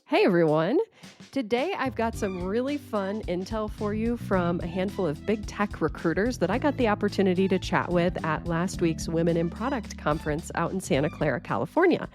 Hey everyone. Today I've got some really fun intel for you from a handful of big tech recruiters that I got the opportunity to chat with at last week's Women in Product conference out in Santa Clara, California.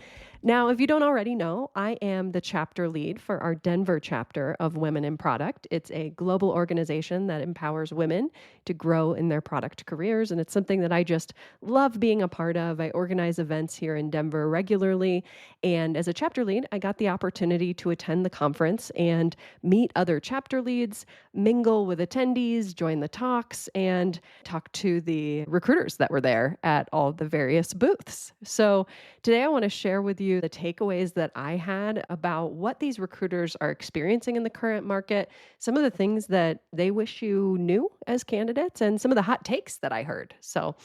Now, if you don't already know, I am the chapter lead for our Denver chapter of Women in Product. It's a global organization that empowers women to grow in their product careers, and it's something that I just love being a part of. I organize events here in Denver regularly, and as a chapter lead, I got the opportunity to attend the conference and meet other chapter leads, mingle with attendees, join the talks, and talk to the recruiters that were there at all the various booths. So today I want to share with you the takeaways that I had about what these recruiters are experiencing in the current market, some of the things that they wish you knew as candidates, and some of the hot takes that I heard. So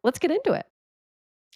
let's get into it.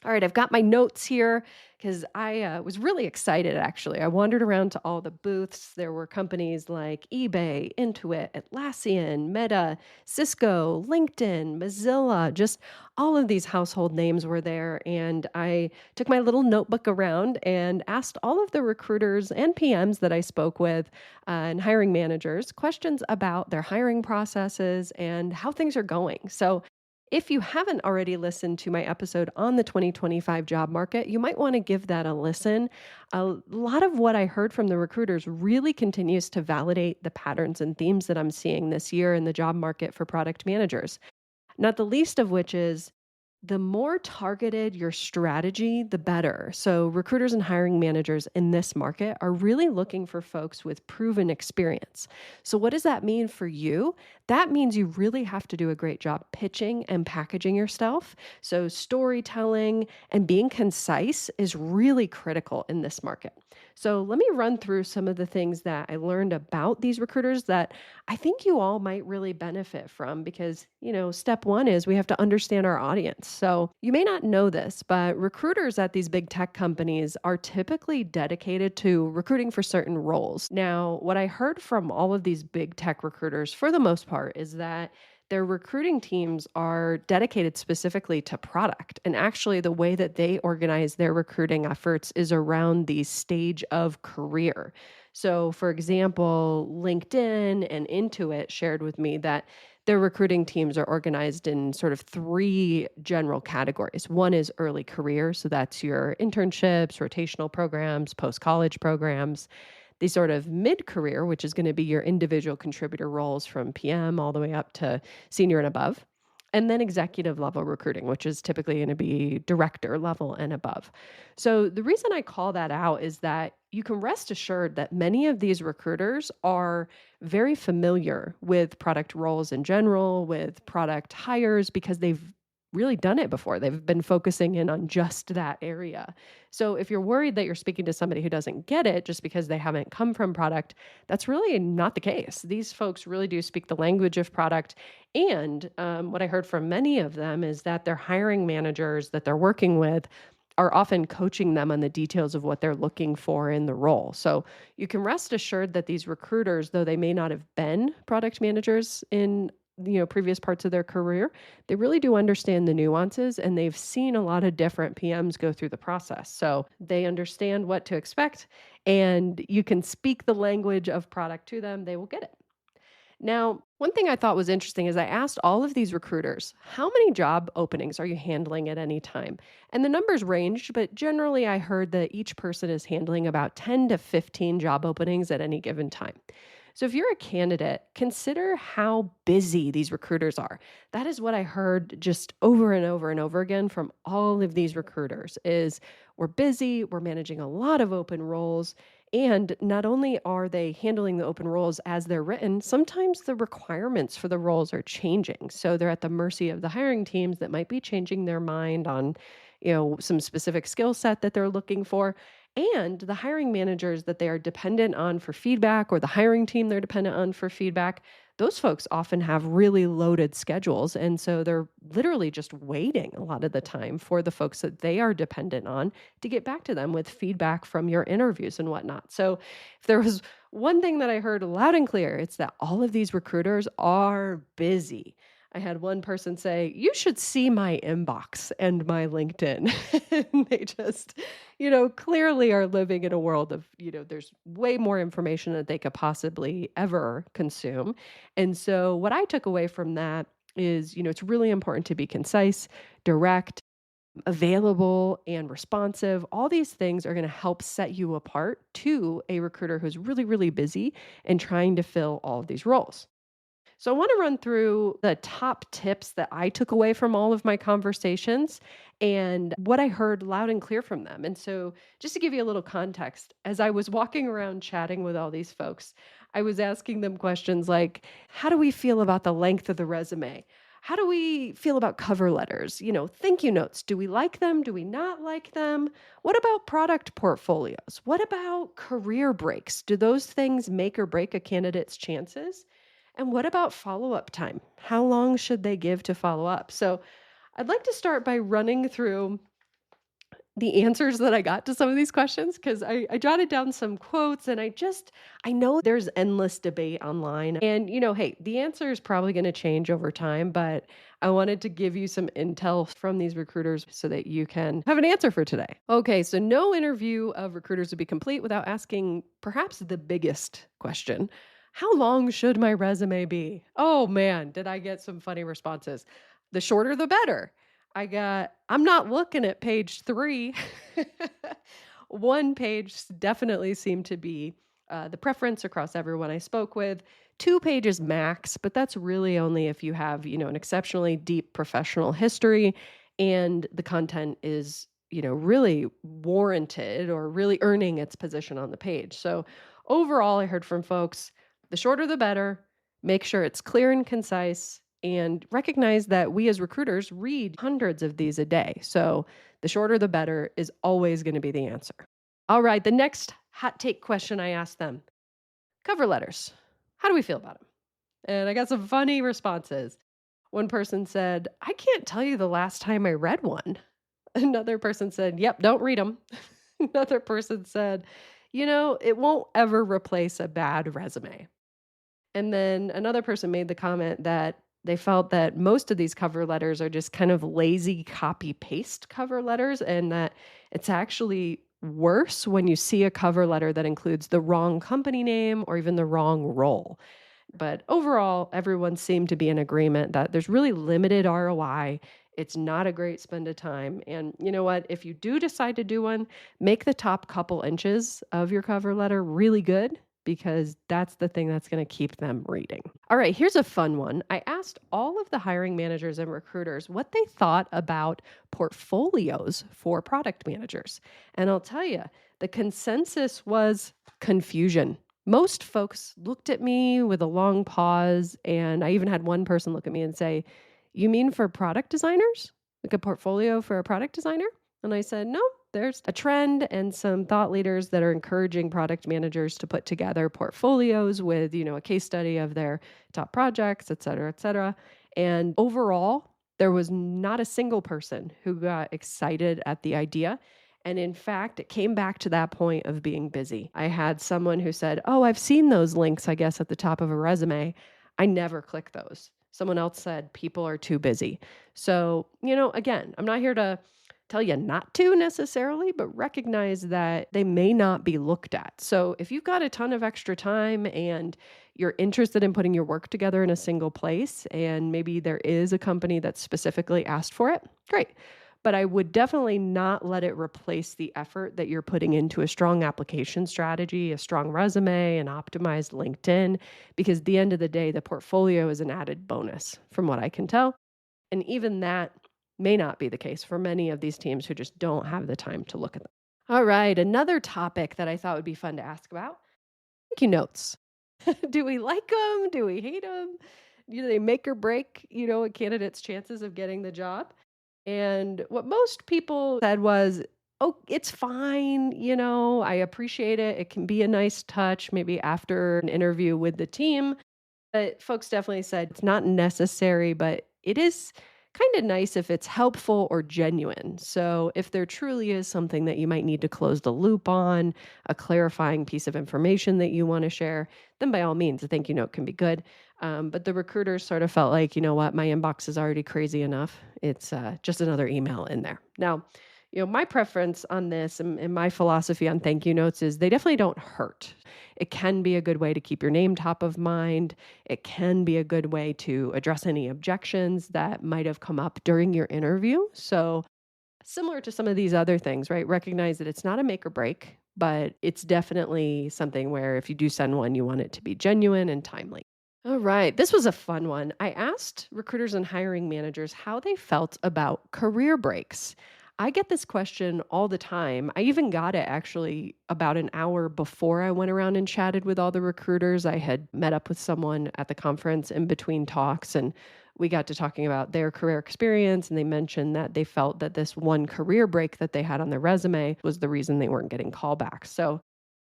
All right, I've got my notes here because I was really excited actually. I wandered around to all the booths. There were companies like eBay, Intuit, Atlassian, Meta, Cisco, LinkedIn, Mozilla, just all of these household names were there. And I took my little notebook around and asked all of the recruiters and PMs that I spoke with and hiring managers questions about their hiring processes and how things are going. So if you haven't already listened to my episode on the 2025 job market, you might want to give that a listen. A lot of what I heard from the recruiters really continues to validate the patterns and themes that I'm seeing this year in the job market for product managers. Not the least of which is the more targeted your strategy, the better. So, recruiters and hiring managers in this market are really looking for folks with proven experience. So, what does that mean for you? That means you really have to do a great job pitching and packaging yourself. So, storytelling and being concise is really critical in this market. So, let me run through some of the things that I learned about these recruiters that I think you all might really benefit from because, step one is we have to understand our audience. So you may not know this, but recruiters at these big tech companies are typically dedicated to recruiting for certain roles. Now, what I heard from all of these big tech recruiters for the most part is that their recruiting teams are dedicated specifically to product. And actually, the way that they organize their recruiting efforts is around the stage of career. So, for example, LinkedIn and Intuit shared with me that their recruiting teams are organized in sort of three general categories. One is early career. So that's your internships, rotational programs, post college programs. The sort of mid career, which is going to be your individual contributor roles from PM all the way up to senior and above. And then executive level recruiting, which is typically going to be director level and above. So the reason I call that out is that you can rest assured that many of these recruiters are very familiar with product roles in general, with product hires, because they've really done it before. They've been focusing in on just that area. So if you're worried that you're speaking to somebody who doesn't get it just because they haven't come from product, that's really not the case. These folks really do speak the language of product. And what I heard from many of them is that their hiring managers that they're working with are often coaching them on the details of what they're looking for in the role. So you can rest assured that these recruiters, though they may not have been product managers in previous parts of their career, they really do understand the nuances and they've seen a lot of different PMs go through the process. So they understand what to expect and you can speak the language of product to them, they will get it. Now, one thing I thought was interesting is I asked all of these recruiters, how many job openings are you handling at any time? And the numbers ranged, but generally I heard that each person is handling about 10 to 15 job openings at any given time. So if you're a candidate, consider how busy these recruiters are. That is what I heard just over and over and over again from all of these recruiters is we're busy, we're managing a lot of open roles, and not only are they handling the open roles as they're written, sometimes the requirements for the roles are changing. So they're at the mercy of the hiring teams that might be changing their mind on, some specific skill set that they're looking for. And the hiring managers that they are dependent on for feedback, or the hiring team they're dependent on for feedback, those folks often have really loaded schedules. And so they're literally just waiting a lot of the time for the folks that they are dependent on to get back to them with feedback from your interviews and whatnot. So if there was one thing that I heard loud and clear, it's that all of these recruiters are busy. I had one person say, "You should see my inbox and my LinkedIn." And they just, clearly are living in a world of, there's way more information that they could possibly ever consume. And so what I took away from that is, it's really important to be concise, direct, available, and responsive. All these things are going to help set you apart to a recruiter who's really, really busy and trying to fill all of these roles. So I want to run through the top tips that I took away from all of my conversations and what I heard loud and clear from them. And so just to give you a little context, as I was walking around chatting with all these folks, I was asking them questions like, how do we feel about the length of the resume? How do we feel about cover letters? Thank you notes. Do we like them? Do we not like them? What about product portfolios? What about career breaks? Do those things make or break a candidate's chances? And what about follow-up time? How long should they give to follow up? So I'd like to start by running through the answers that I got to some of these questions because I jotted down some quotes and I know there's endless debate online. And, hey, the answer is probably going to change over time, but I wanted to give you some intel from these recruiters so that you can have an answer for today. Okay, so no interview of recruiters would be complete without asking perhaps the biggest question. How long should my resume be? Oh man, did I get some funny responses. The shorter, the better. I'm not looking at page 3. One page definitely seemed to be the preference across everyone I spoke with. 2 pages max, but that's really only if you have, an exceptionally deep professional history and the content is, really warranted or really earning its position on the page. So overall, I heard from folks, the shorter the better. Make sure it's clear and concise and recognize that we as recruiters read hundreds of these a day. So the shorter the better is always going to be the answer. All right, the next hot take question I asked them, cover letters. How do we feel about them? And I got some funny responses. One person said, I can't tell you the last time I read one. Another person said, yep, don't read them. Another person said, it won't ever replace a bad resume. And then another person made the comment that they felt that most of these cover letters are just kind of lazy copy paste cover letters, and that it's actually worse when you see a cover letter that includes the wrong company name or even the wrong role. But overall, everyone seemed to be in agreement that there's really limited ROI. It's not a great spend of time. And you know what? If you do decide to do one, make the top couple inches of your cover letter really good because that's the thing that's going to keep them reading. All right, here's a fun one. I asked all of the hiring managers and recruiters what they thought about portfolios for product managers. And I'll tell you, the consensus was confusion. Most folks looked at me with a long pause, and I even had one person look at me and say, "You mean for product designers? Like a portfolio for a product designer?" And I said, "No, there's a trend and some thought leaders that are encouraging product managers to put together portfolios with, a case study of their top projects, et cetera, et cetera." And overall, there was not a single person who got excited at the idea. And in fact, it came back to that point of being busy. I had someone who said, "Oh, I've seen those links, I guess, at the top of a resume. I never click those." Someone else said, "People are too busy." So, again, I'm not here to tell you not to necessarily, but recognize that they may not be looked at. So if you've got a ton of extra time and you're interested in putting your work together in a single place, and maybe there is a company that specifically asked for it, great. But I would definitely not let it replace the effort that you're putting into a strong application strategy, a strong resume, an optimized LinkedIn, because at the end of the day, the portfolio is an added bonus from what I can tell. And even that may not be the case for many of these teams who just don't have the time to look at them. All right, another topic that I thought would be fun to ask about, thank you notes. Do we like them? Do we hate them? Do they make or break, a candidate's chances of getting the job? And what most people said was, oh, it's fine. I appreciate it. It can be a nice touch, maybe after an interview with the team. But folks definitely said it's not necessary, but it is kind of nice if it's helpful or genuine. So, if there truly is something that you might need to close the loop on, a clarifying piece of information that you want to share, then by all means, a thank you note can be good. But the recruiters sort of felt like, you know what, my inbox is already crazy enough. It's just another email in there. Now, my preference on this and my philosophy on thank you notes is they definitely don't hurt. It can be a good way to keep your name top of mind. It can be a good way to address any objections that might have come up during your interview. So, similar to some of these other things, right? Recognize that it's not a make or break, but it's definitely something where if you do send one, you want it to be genuine and timely. All right. This was a fun one. I asked recruiters and hiring managers how they felt about career breaks. I get this question all the time. I even got it actually about an hour before I went around and chatted with all the recruiters. I had met up with someone at the conference in between talks, and we got to talking about their career experience. And they mentioned that they felt that this one career break that they had on their resume was the reason they weren't getting callbacks. So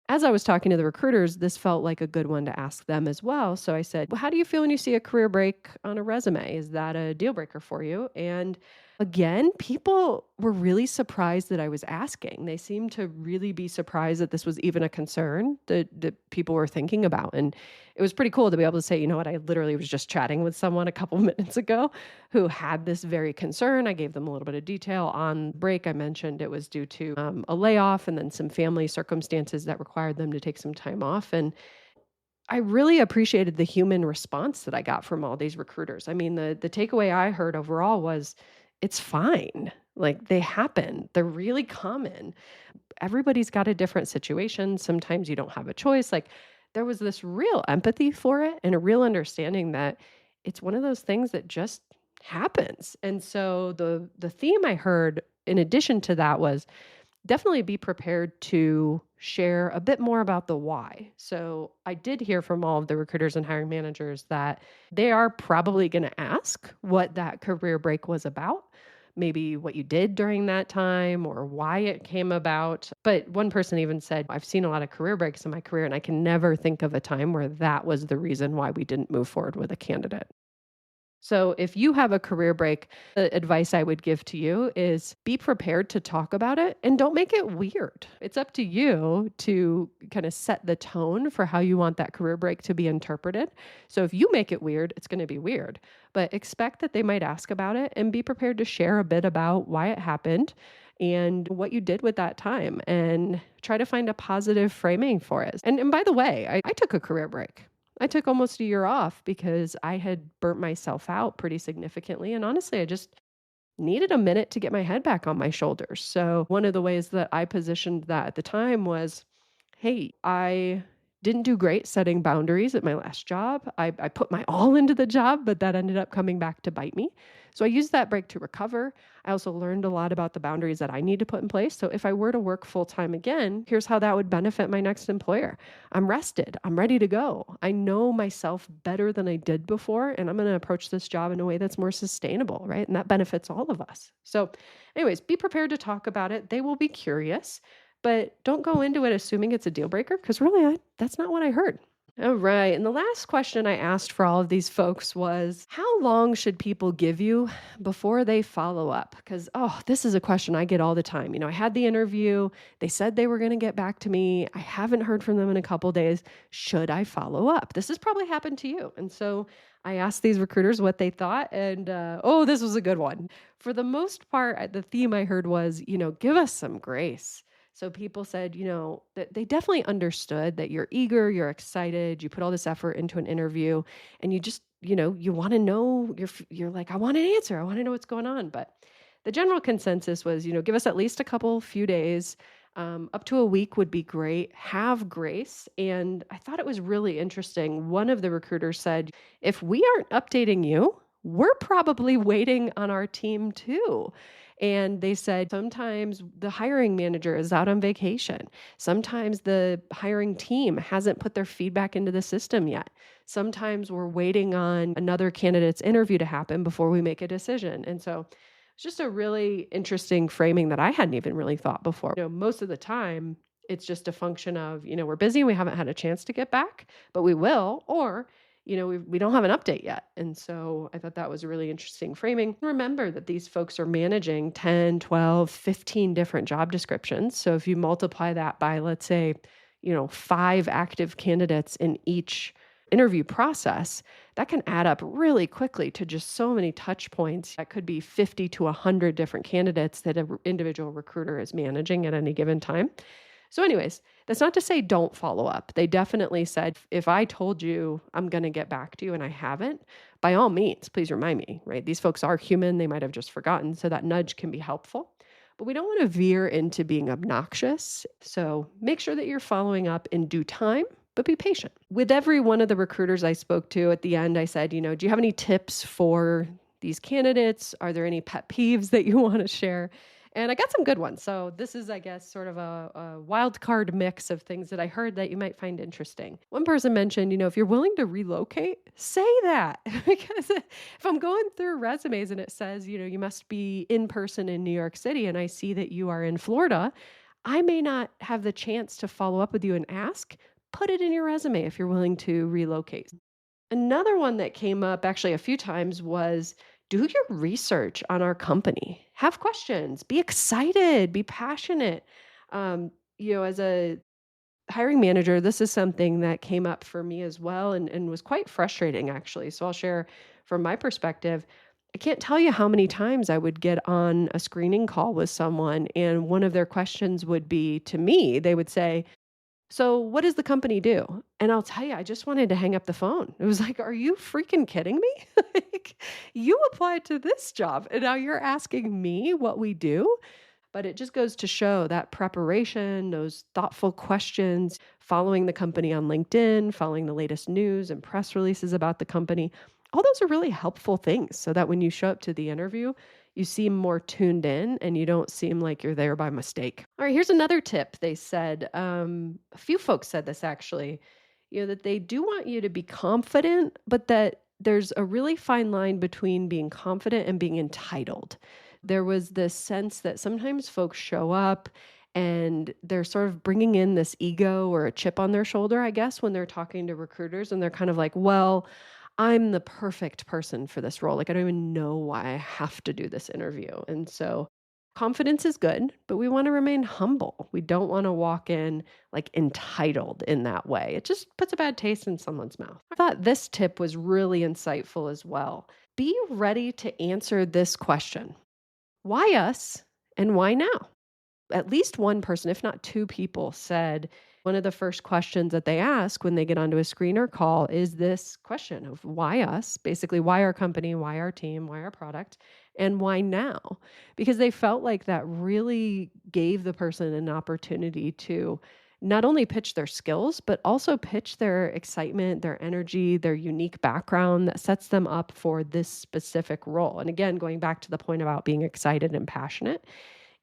as I was talking to the recruiters, this felt like a good one to ask them as well. So I said, well, how do you feel when you see a career break on a resume? Is that a deal breaker for you? And again, people were really surprised that I was asking. They seemed to really be surprised that this was even a concern that people were thinking about. And it was pretty cool to be able to say, you know what, I literally was just chatting with someone a couple minutes ago who had this very concern. I gave them a little bit of detail on break. I mentioned it was due to a layoff and then some family circumstances that required them to take some time off. And I really appreciated the human response that I got from all these recruiters. I mean, the takeaway I heard overall was it's fine. Like they happen. They're really common. Everybody's got a different situation. Sometimes you don't have a choice. Like there was this real empathy for it and a real understanding that it's one of those things that just happens. And so the theme I heard in addition to that was definitely be prepared to share a bit more about the why. So I did hear from all of the recruiters and hiring managers that they are probably going to ask what that career break was about, maybe what you did during that time or why it came about. But one person even said, I've seen a lot of career breaks in my career, and I can never think of a time where that was the reason why we didn't move forward with a candidate. So, if you have a career break, the advice I would give to you is be prepared to talk about it and don't make it weird. It's up to you to kind of set the tone for how you want that career break to be interpreted. So, if you make it weird, it's going to be weird, but expect that they might ask about it and be prepared to share a bit about why it happened and what you did with that time and try to find a positive framing for it. And by the way, I took a career break. I took almost a year off because I had burnt myself out pretty significantly. And honestly, I just needed a minute to get my head back on my shoulders. So, one of the ways that I positioned that at the time was hey, I didn't do great setting boundaries at my last job. I put my all into the job, but that ended up coming back to bite me. So I used that break to recover. I also learned a lot about the boundaries that I need to put in place. So if I were to work full time again, here's how that would benefit my next employer. I'm rested. I'm ready to go. I know myself better than I did before, and I'm going to approach this job in a way that's more sustainable, right? And that benefits all of us. So, anyways, be prepared to talk about it. They will be curious. But don't go into it assuming it's a deal breaker because really, that's not what I heard. All right. And the last question I asked for all of these folks was how long should people give you before they follow up? Because, oh, this is a question I get all the time. I had the interview. They said they were going to get back to me. I haven't heard from them in a couple days. Should I follow up? This has probably happened to you. And so I asked these recruiters what they thought. And oh, this was a good one. For the most part, the theme I heard was, give us some grace. So people said, that they definitely understood that you're eager, you're excited, you put all this effort into an interview, and you just, you want to know, you're like, I want an answer, I want to know what's going on. But the general consensus was, give us at least few days, up to a week would be great. Have grace. And I thought it was really interesting. One of the recruiters said, if we aren't updating you, we're probably waiting on our team too. And they said sometimes the hiring manager is out on vacation. Sometimes the hiring team hasn't put their feedback into the system yet. Sometimes we're waiting on another candidate's interview to happen before we make a decision. And so it's just a really interesting framing that I hadn't even really thought before. Most of the time, it's just a function of, we're busy, we haven't had a chance to get back, but we will. Or, we don't have an update yet. And so I thought that was a really interesting framing. Remember that these folks are managing 10, 12, 15 different job descriptions. So if you multiply that by, let's say, 5 active candidates in each interview process, that can add up really quickly to just so many touch points. That could be 50 to 100 different candidates that an individual recruiter is managing at any given time. So, anyways, that's not to say don't follow up. They definitely said, if I told you I'm going to get back to you and I haven't, by all means, please remind me, right? These folks are human. They might have just forgotten. So that nudge can be helpful. But we don't want to veer into being obnoxious. So make sure that you're following up in due time, but be patient. With every one of the recruiters I spoke to at the end, I said, do you have any tips for these candidates? Are there any pet peeves that you want to share? And I got some good ones. So this is, I guess, sort of a wild card mix of things that I heard that you might find interesting. One person mentioned, if you're willing to relocate, say that. Because if I'm going through resumes and it says, you must be in person in New York City, and I see that you are in Florida, I may not have the chance to follow up with you and ask. Put it in your resume if you're willing to relocate. Another one that came up actually a few times was, do your research on our company. Have questions, be excited, be passionate. As a hiring manager, this is something that came up for me as well and was quite frustrating actually. So I'll share from my perspective. I can't tell you how many times I would get on a screening call with someone and one of their questions would be to me, they would say, so what does the company do? And I'll tell you, I just wanted to hang up the phone. It was like, are you freaking kidding me? Like, you applied to this job and now you're asking me what we do? But it just goes to show that preparation, those thoughtful questions, following the company on LinkedIn, following the latest news and press releases about the company, all those are really helpful things so that when you show up to the interview, you seem more tuned in and you don't seem like you're there by mistake. All right, here's another tip. They said, a few folks said this actually, that they do want you to be confident, but that there's a really fine line between being confident and being entitled. There was this sense that sometimes folks show up and they're sort of bringing in this ego or a chip on their shoulder, I guess, when they're talking to recruiters. And they're kind of like, well, I'm the perfect person for this role. Like, I don't even know why I have to do this interview. And so confidence is good, but we want to remain humble. We don't want to walk in like entitled in that way. It just puts a bad taste in someone's mouth. I thought this tip was really insightful as well. Be ready to answer this question. Why us and why now? At least one person, if not two people, said one of the first questions that they ask when they get onto a screener call is this question of why us, basically, why our company, why our team, why our product, and why now? Because they felt like that really gave the person an opportunity to not only pitch their skills, but also pitch their excitement, their energy, their unique background that sets them up for this specific role. And again, going back to the point about being excited and passionate,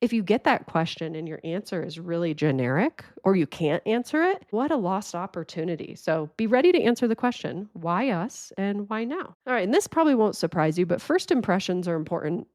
if you get that question and your answer is really generic or you can't answer it, what a lost opportunity. So be ready to answer the question, why us and why now? All right, and this probably won't surprise you, but first impressions are important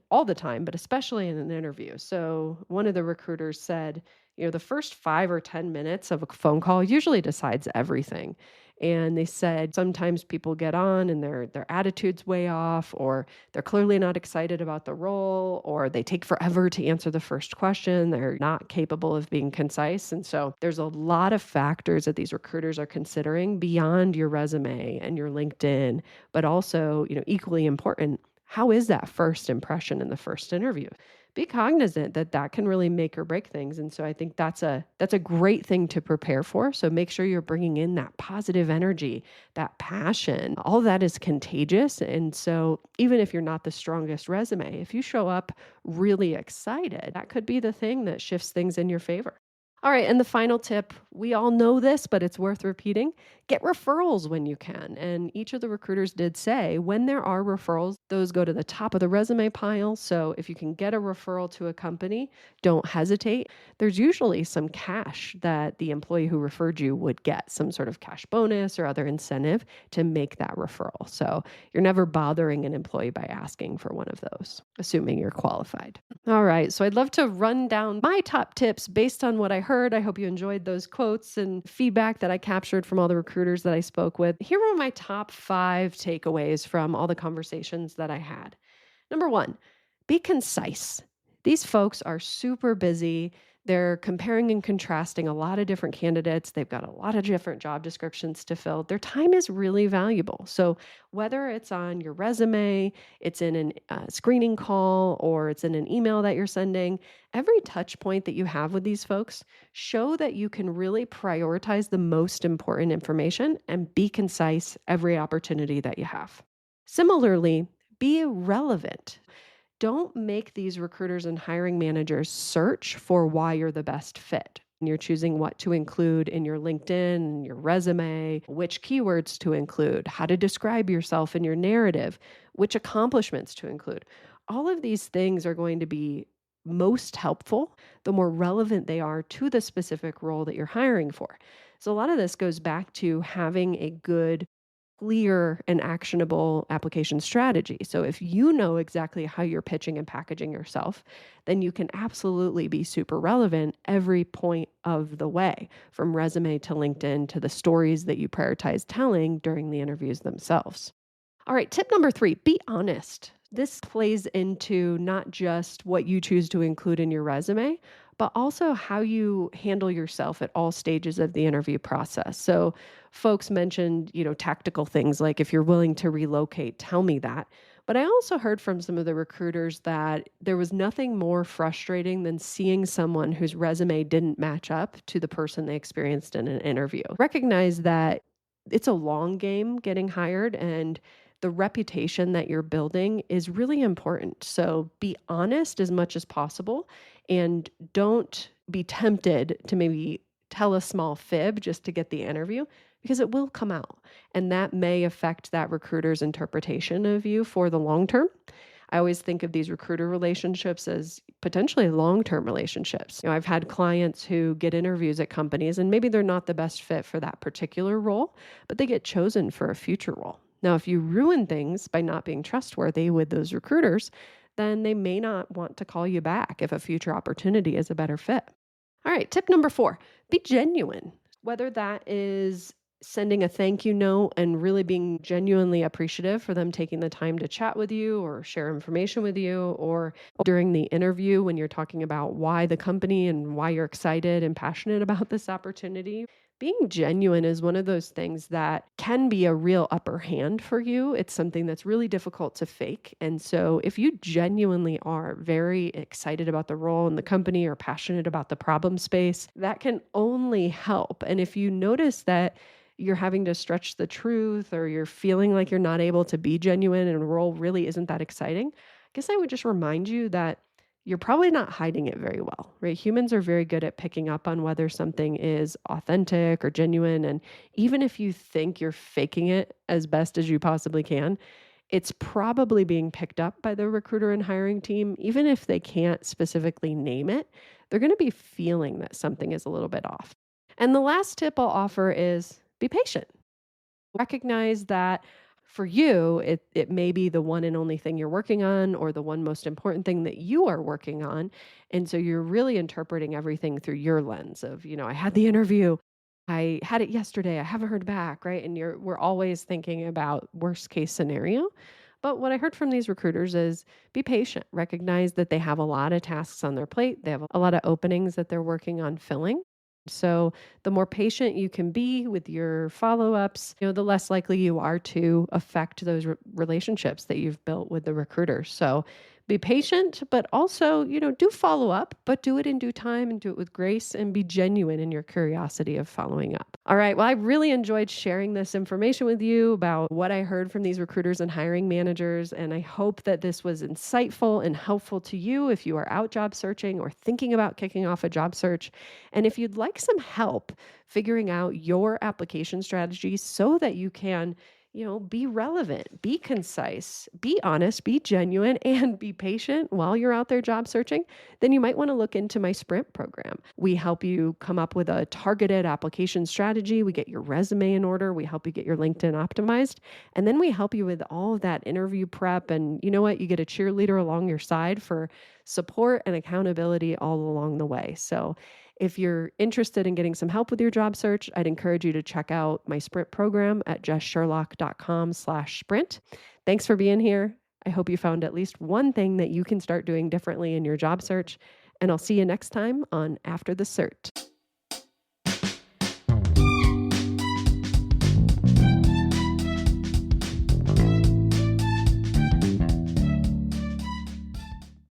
all the time, but especially in an interview. So one of the recruiters said, the first 5 or 10 minutes of a phone call usually decides everything. And they said sometimes people get on and their attitude's way off, or they're clearly not excited about the role, or they take forever to answer the first question. They're not capable of being concise. And so there's a lot of factors that these recruiters are considering beyond your resume and your LinkedIn, but also, equally important, how is that first impression in the first interview? Be cognizant that that can really make or break things. And so I think that's a great thing to prepare for. So make sure you're bringing in that positive energy, that passion. All that is contagious. And so even if you're not the strongest resume, if you show up really excited, that could be the thing that shifts things in your favor. All right, and the final tip, we all know this, but it's worth repeating. Get referrals when you can. And each of the recruiters did say when there are referrals, those go to the top of the resume pile. So if you can get a referral to a company, don't hesitate. There's usually some cash that the employee who referred you would get, some sort of cash bonus or other incentive to make that referral. So you're never bothering an employee by asking for one of those, assuming you're qualified. All right, so I'd love to run down my top tips based on what I heard. I hope you enjoyed those quotes and feedback that I captured from all the recruiters that I spoke with. Here were my top 5 takeaways from all the conversations that I had. Number 1, be concise. These folks are super busy. They're comparing and contrasting a lot of different candidates. They've got a lot of different job descriptions to fill. Their time is really valuable. So, whether it's on your resume, it's in a screening call, or it's in an email that you're sending, every touch point that you have with these folks, show that you can really prioritize the most important information and be concise every opportunity that you have. Similarly, be relevant. Don't make these recruiters and hiring managers search for why you're the best fit. And you're choosing what to include in your LinkedIn, your resume, which keywords to include, how to describe yourself in your narrative, which accomplishments to include. All of these things are going to be most helpful the more relevant they are to the specific role that you're hiring for. So, a lot of this goes back to having a good, clear and actionable application strategy. So if you know exactly how you're pitching and packaging yourself, then you can absolutely be super relevant every point of the way, from resume to LinkedIn to the stories that you prioritize telling during the interviews themselves. All right, tip number 3, be honest. This plays into not just what you choose to include in your resume, but also how you handle yourself at all stages of the interview process. So, folks mentioned, tactical things like if you're willing to relocate, tell me that. But I also heard from some of the recruiters that there was nothing more frustrating than seeing someone whose resume didn't match up to the person they experienced in an interview. Recognize that it's a long game getting hired, and the reputation that you're building is really important. So be honest as much as possible, and don't be tempted to maybe tell a small fib just to get the interview, because it will come out, and that may affect that recruiter's interpretation of you for the long term. I always think of these recruiter relationships as potentially long-term relationships. I've had clients who get interviews at companies and maybe they're not the best fit for that particular role, but they get chosen for a future role. Now, if you ruin things by not being trustworthy with those recruiters, then they may not want to call you back if a future opportunity is a better fit. All right, tip number 4, be genuine. Whether that is sending a thank you note and really being genuinely appreciative for them taking the time to chat with you or share information with you, or during the interview when you're talking about why the company and why you're excited and passionate about this opportunity. Being genuine is one of those things that can be a real upper hand for you. It's something that's really difficult to fake. And so, if you genuinely are very excited about the role in the company or passionate about the problem space, that can only help. And if you notice that you're having to stretch the truth, or you're feeling like you're not able to be genuine and a role really isn't that exciting, I guess I would just remind you that you're probably not hiding it very well, right? Humans are very good at picking up on whether something is authentic or genuine. And even if you think you're faking it as best as you possibly can, it's probably being picked up by the recruiter and hiring team. Even if they can't specifically name it, they're going to be feeling that something is a little bit off. And the last tip I'll offer is be patient. Recognize that for you, it may be the one and only thing you're working on, or the one most important thing that you are working on. And so you're really interpreting everything through your lens of, I had the interview, I had it yesterday, I haven't heard back, right? And we're always thinking about worst case scenario. But what I heard from these recruiters is be patient, recognize that they have a lot of tasks on their plate. They have a lot of openings that they're working on filling. So the more patient you can be with your follow-ups, the less likely you are to affect those relationships that you've built with the recruiter. So be patient, but also, do follow up, but do it in due time and do it with grace, and be genuine in your curiosity of following up. All right. Well, I really enjoyed sharing this information with you about what I heard from these recruiters and hiring managers. And I hope that this was insightful and helpful to you if you are out job searching or thinking about kicking off a job search. And if you'd like some help figuring out your application strategy so that you can, be relevant, be concise, be honest, be genuine, and be patient while you're out there job searching, then you might want to look into my Sprint program. We help you come up with a targeted application strategy. We get your resume in order. We help you get your LinkedIn optimized. And then we help you with all of that interview prep. And you know what? You get a cheerleader along your side for support and accountability all along the way. So If you're interested in getting some help with your job search, I'd encourage you to check out my Sprint program at jesssherlock.com/sprint. Thanks for being here. I hope you found at least one thing that you can start doing differently in your job search, and I'll see you next time on After the Cert.